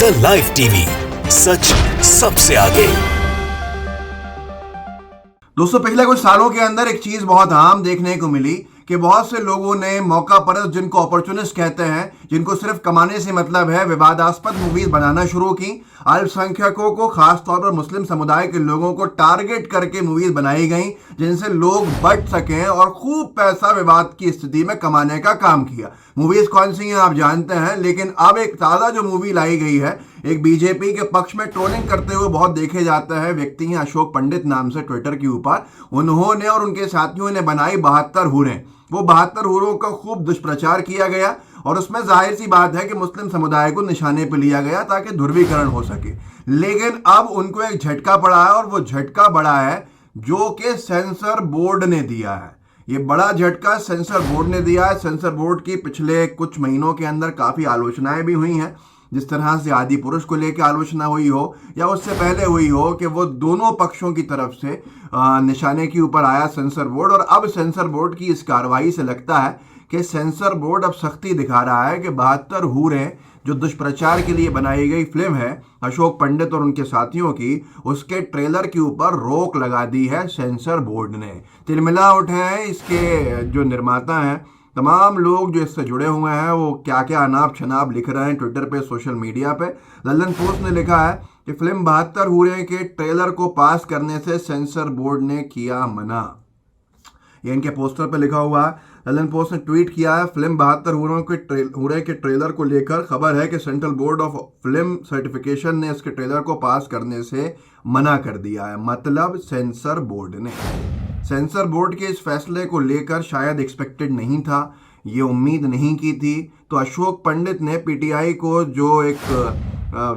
The live TV, सच सबसे आगे। दोस्तों, पिछले कुछ सालों के अंदर एक चीज बहुत आम देखने को मिली कि बहुत से लोगों ने मौका परस्त, जिनको अपॉर्चुनिस्ट कहते हैं, जिनको सिर्फ कमाने से मतलब है, विवादास्पद मूवीज बनाना शुरू की। अल्पसंख्यकों को, खासतौर पर मुस्लिम समुदाय के लोगों को टारगेट करके मूवीज बनाई गई, जिनसे लोग बच सकें और खूब पैसा विवाद की स्थिति में कमाने का काम किया। मूवीज कौन सी हैं आप जानते हैं, लेकिन अब एक ताज़ा जो मूवी लाई गई है, एक बीजेपी के पक्ष में ट्रोलिंग करते हुए बहुत देखे जाते हैं व्यक्ति हैं, अशोक पंडित नाम से, ट्विटर के ऊपर उन्होंने और उनके साथियों ने बनाई 72 हूरें। वो 72 हूरों का खूब दुष्प्रचार किया गया और उसमें जाहिर सी बात है कि मुस्लिम समुदाय को निशाने पर लिया गया ताकि ध्रुवीकरण हो सके। लेकिन अब उनको एक झटका पड़ा है और वो झटका बड़ा है जो कि सेंसर बोर्ड ने दिया है। ये बड़ा झटका सेंसर बोर्ड ने दिया है। सेंसर बोर्ड की पिछले कुछ महीनों के अंदर काफ़ी आलोचनाएं भी हुई हैं, जिस तरह से आदि पुरुष को लेकर आलोचना हुई हो या उससे पहले हुई हो कि वो दोनों पक्षों की तरफ से निशाने के ऊपर आया सेंसर बोर्ड। और अब सेंसर बोर्ड की इस कार्रवाई से लगता है कि सेंसर बोर्ड अब सख्ती दिखा रहा है कि 72 हूरें जो दुष्प्रचार के लिए बनाई गई फिल्म है अशोक पंडित और उनके साथियों की, उसके ट्रेलर के ऊपर रोक लगा दी है सेंसर बोर्ड ने। तिलमिला उठे हैं इसके जो निर्माता हैं, तमाम लोग जो इससे जुड़े हुए हैं, वो क्या क्या अनाप शनाप लिख रहे हैं ट्विटर पे, सोशल मीडिया पे। लल्लन पोस्ट ने लिखा है कि फिल्म 72 हूरें के ट्रेलर को पास करने से सेंसर बोर्ड ने किया मना। ये इनके पोस्टर पे लिखा हुआ है। लल्लन पोस्ट ने ट्वीट किया है, फिल्म 72 हूरें के ट्रेलर को लेकर खबर है कि central board of film certification ने इसके ट्रेलर को पास करने से मना कर दिया है। मतलब सेंसर बोर्ड ने, सेंसर बोर्ड के इस फैसले को लेकर शायद एक्सपेक्टेड नहीं था, ये उम्मीद नहीं की थी। तो अशोक पंडित ने पीटीआई को जो एक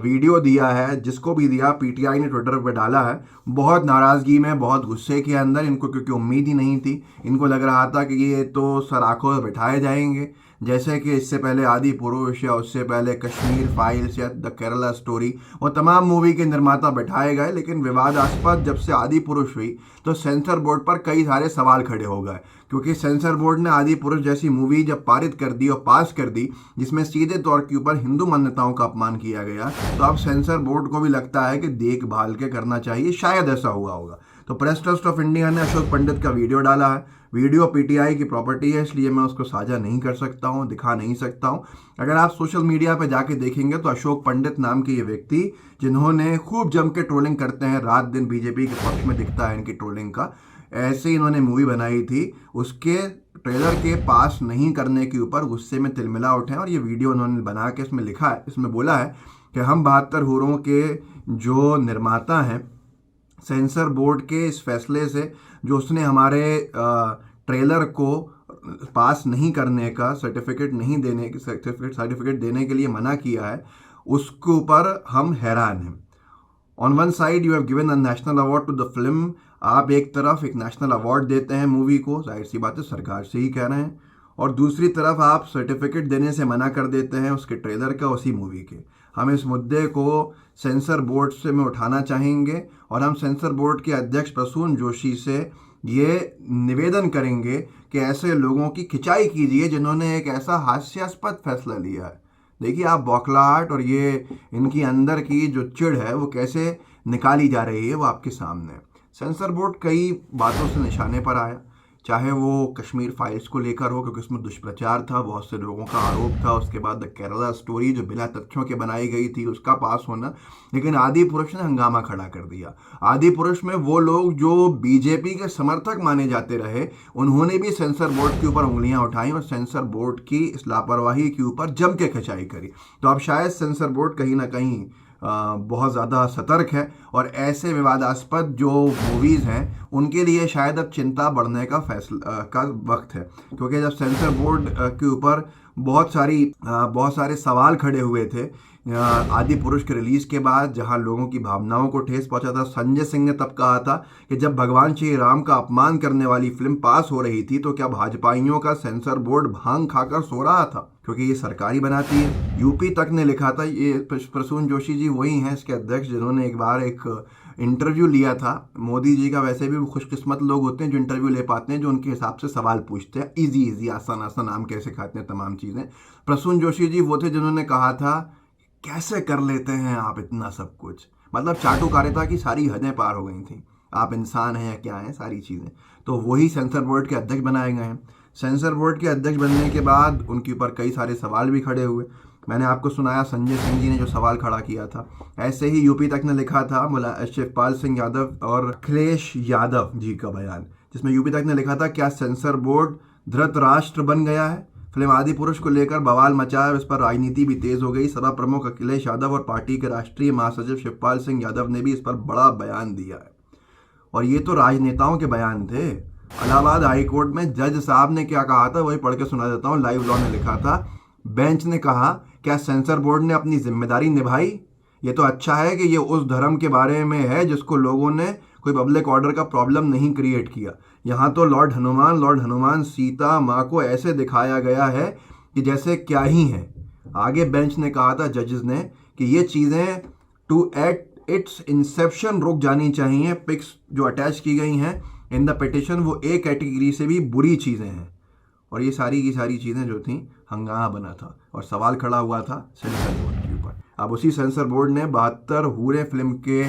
वीडियो दिया है, जिसको भी दिया पीटीआई ने ट्विटर पर डाला है, बहुत नाराज़गी में, बहुत गुस्से के अंदर, इनको क्योंकि उम्मीद ही नहीं थी। इनको लग रहा था कि ये तो सराखों में बिठाए जाएंगे, जैसे कि इससे पहले आदि पुरुष या उससे पहले कश्मीर फाइल्स या द केरला स्टोरी, वो तमाम मूवी के निर्माता बैठाए गए। लेकिन विवादास्पद जब से आदि पुरुष हुई तो सेंसर बोर्ड पर कई सारे सवाल खड़े हो गए, क्योंकि सेंसर बोर्ड ने आदि पुरुष जैसी मूवी जब पारित कर दी और पास कर दी, जिसमें सीधे तौर के ऊपर हिंदू मान्यताओं का अपमान किया गया, तो अब सेंसर बोर्ड को भी लगता है कि देखभाल के करना चाहिए। शायद ऐसा हुआ होगा। तो प्रेस ट्रस्ट ऑफ इंडिया ने अशोक पंडित का वीडियो डाला है। वीडियो पीटीआई की प्रॉपर्टी है, इसलिए मैं उसको साझा नहीं कर सकता हूँ, दिखा नहीं सकता हूँ। अगर आप सोशल मीडिया पे जाके देखेंगे तो अशोक पंडित नाम के ये व्यक्ति, जिन्होंने खूब जम के ट्रोलिंग करते हैं, रात दिन बीजेपी के पक्ष में दिखता है इनकी ट्रोलिंग का, ऐसे ही इन्होंने मूवी बनाई थी, उसके ट्रेलर के पास नहीं करने के ऊपर गुस्से में तिलमिला उठे और ये वीडियो उन्होंने बना के इसमें लिखा है, इसमें बोला है कि हम 72 हूरों के जो निर्माता हैं, सेंसर बोर्ड के इस फैसले से, जो उसने हमारे ट्रेलर को पास नहीं करने का सर्टिफिकेट देने के लिए मना किया है, उसके ऊपर हम हैरान हैं। On one side you have given a national award to the film. आप एक तरफ एक नेशनल अवार्ड देते हैं मूवी को, जाहिर सी बात है सरकार से ही कह रहे हैं, और दूसरी तरफ आप सर्टिफिकेट देने से मना कर देते हैं उसके ट्रेलर का, उसी मूवी के। हम इस मुद्दे को सेंसर बोर्ड से में उठाना चाहेंगे और हम सेंसर बोर्ड के अध्यक्ष प्रसून जोशी से ये निवेदन करेंगे कि ऐसे लोगों की खिंचाई कीजिए जिन्होंने एक ऐसा हास्यास्पद फैसला लिया है। देखिए आप बौखलाहट और ये इनकी अंदर की जो चिढ़ है वो कैसे निकाली जा रही है, वो आपके सामने। सेंसर बोर्ड कई बातों से निशाने पर आया, चाहे वो कश्मीर फाइल्स को लेकर हो, क्योंकि उसमें दुष्प्रचार था, बहुत से लोगों का आरोप था। उसके बाद द केरला स्टोरी जो बिना तथ्यों के बनाई गई थी, उसका पास होना। लेकिन आदि पुरुष ने हंगामा खड़ा कर दिया। आदि पुरुष में वो लोग जो बीजेपी के समर्थक माने जाते रहे, उन्होंने भी सेंसर बोर्ड के ऊपर उंगलियां उठाई और सेंसर बोर्ड की इस लापरवाही के ऊपर जम के खिंचाई करी। तो अब शायद सेंसर बोर्ड कहीं ना कहीं बहुत ज़्यादा सतर्क है और ऐसे विवादास्पद जो मूवीज़ हैं उनके लिए शायद अब चिंता बढ़ने का फैसला का वक्त है। क्योंकि जब सेंसर बोर्ड के ऊपर बहुत सारे सवाल खड़े हुए थे आदि पुरुष के रिलीज़ के बाद, जहां लोगों की भावनाओं को ठेस पहुंचा था। संजय सिंह ने तब कहा था कि जब भगवान श्री राम का अपमान करने वाली फिल्म पास हो रही थी तो क्या भाजपाइयों का सेंसर बोर्ड भांग खाकर सो रहा था, क्योंकि ये सरकारी बनाती है। यूपी तक ने लिखा था, ये प्रसून जोशी जी वही हैं इसके अध्यक्ष जिन्होंने एक बार एक इंटरव्यू लिया था मोदी जी का। वैसे भी खुशकिस्मत लोग होते हैं जो इंटरव्यू ले पाते हैं, जो उनके हिसाब से सवाल पूछते हैं, इजी आसान आसान, नाम कैसे खाते हैं, तमाम चीज़ें। प्रसून जोशी जी वो थे जिन्होंने कहा था कैसे कर लेते हैं आप इतना सब कुछ। मतलब चाटुकारिता की सारी हदें पार हो गई थी। आप इंसान हैं या क्या हैं, सारी चीज़ें। तो वही सेंसर बोर्ड के अध्यक्ष बनाए गए हैं। सेंसर बोर्ड के अध्यक्ष बनने के बाद उनके ऊपर कई सारे सवाल भी खड़े हुए। मैंने आपको सुनाया संजय सिंह जी ने जो सवाल खड़ा किया था। ऐसे ही यूपी तक ने लिखा था शिवपाल सिंह यादव और अखिलेश यादव जी का बयान, जिसमें यूपी तक ने लिखा था, क्या सेंसर बोर्ड धृतराष्ट्र बन गया है। फिल्म आदिपुरुष को लेकर बवाल मचा है, इस पर राजनीति भी तेज हो गई। सभा प्रमुख अखिलेश यादव और पार्टी के राष्ट्रीय महासचिव शिवपाल सिंह यादव ने भी इस पर बड़ा बयान दिया है। और ये तो राजनेताओं के बयान थे। इलाहाबाद हाईकोर्ट में जज साहब ने क्या कहा था वही पढ़ के सुना देता हूँ। लाइव लॉ ने लिखा था, बेंच ने कहा, क्या सेंसर बोर्ड ने अपनी जिम्मेदारी निभाई। ये तो अच्छा है कि ये उस धर्म के बारे में है जिसको लोगों ने कोई पब्लिक ऑर्डर का प्रॉब्लम नहीं क्रिएट किया। यहाँ तो लॉर्ड हनुमान सीता माँ को ऐसे दिखाया गया है कि जैसे क्या ही है। आगे बेंच ने कहा था, जजेस ने, कि ये चीज़ें टू एट इट्स इंसेप्शन रुक जानी चाहिए। पिक्स जो अटैच की गई हैं इन द पिटिशन वो ए कैटेगरी से भी बुरी चीज़ें हैं। और ये सारी की सारी चीज़ें जो थी हंगामा बना था और सवाल खड़ा हुआ था सेंसर बोर्ड के ऊपर। अब उसी सेंसर बोर्ड ने 72 हूरे फिल्म के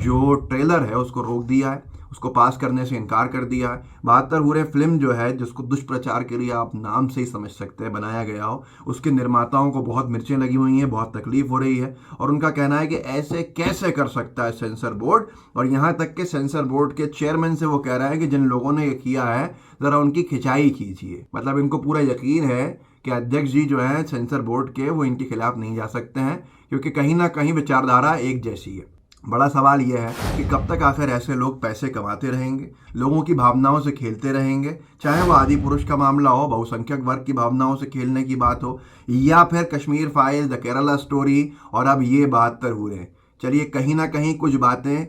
जो ट्रेलर है उसको रोक दिया है, उसको पास करने से इनकार कर दिया है। 72 हूरे फिल्म जो है, जिसको दुष्प्रचार के लिए आप नाम से ही समझ सकते हैं बनाया गया हो, उसके निर्माताओं को बहुत मिर्चें लगी हुई हैं, बहुत तकलीफ हो रही है। और उनका कहना है कि ऐसे कैसे कर सकता है सेंसर बोर्ड। और यहाँ तक कि सेंसर बोर्ड के चेयरमैन से वो कह रहा है कि जिन लोगों ने ये किया है ज़रा उनकी खिंचाई कीजिए। मतलब इनको पूरा यकीन है कि अध्यक्ष जी जो हैं सेंसर बोर्ड के, वो इनके खिलाफ नहीं जा सकते हैं, क्योंकि कहीं ना कहीं विचारधारा एक जैसी है। बड़ा सवाल यह है कि कब तक आखिर ऐसे लोग पैसे कमाते रहेंगे, लोगों की भावनाओं से खेलते रहेंगे, चाहे वो आदि पुरुष का मामला हो, बहुसंख्यक वर्ग की भावनाओं से खेलने की बात हो, या फिर Kashmir files, the Kerala story, और अब ये 72 हूरे। चलिए, कहीं ना कहीं कुछ बातें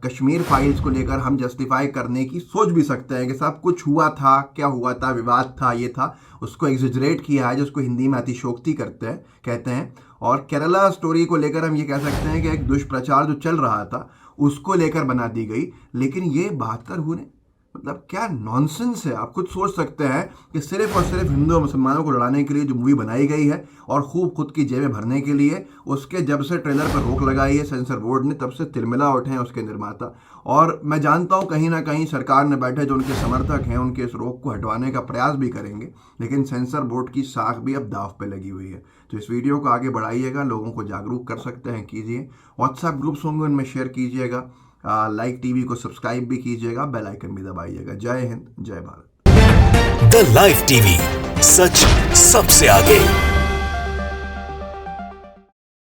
कश्मीर फाइल्स को लेकर हम जस्टिफाई करने की सोच भी सकते हैं कि साहब कुछ हुआ था, क्या हुआ था, विवाद था, ये था, उसको एग्जेजरेट किया है, जिसको हिंदी में अतिशोक्ति कहते हैं। और केरला स्टोरी को लेकर हम ये कह सकते हैं कि एक दुष्प्रचार जो चल रहा था उसको लेकर बना दी गई। लेकिन ये 72 हूरे, मतलब क्या नॉनसेंस है। आप खुद सोच सकते हैं कि सिर्फ और सिर्फ हिंदू और मुसलमानों को लड़ाने के लिए जो मूवी बनाई गई है और खूब खुद की जेबें भरने के लिए, उसके जब से ट्रेलर पर रोक लगाई है सेंसर बोर्ड ने, तब से तिलमिला उठे हैं उसके निर्माता। और मैं जानता हूं कहीं ना कहीं सरकार ने बैठे जो उनके समर्थक हैं उनके इस रोक को हटवाने का प्रयास भी करेंगे, लेकिन सेंसर बोर्ड की साख भी अब दाव पे लगी हुई है। तो इस वीडियो को आगे बढ़ाइएगा, लोगों को जागरूक कर सकते हैं, कीजिए। व्हाट्सएप ग्रुप्स होंगे उनमें शेयर कीजिएगा, लाइक टीवी को सब्सक्राइब भी कीजिएगा, बेल आइकन भी दबाइएगा। जय हिंद, जय भारत। द लाइव टीवी, सच सबसे आगे।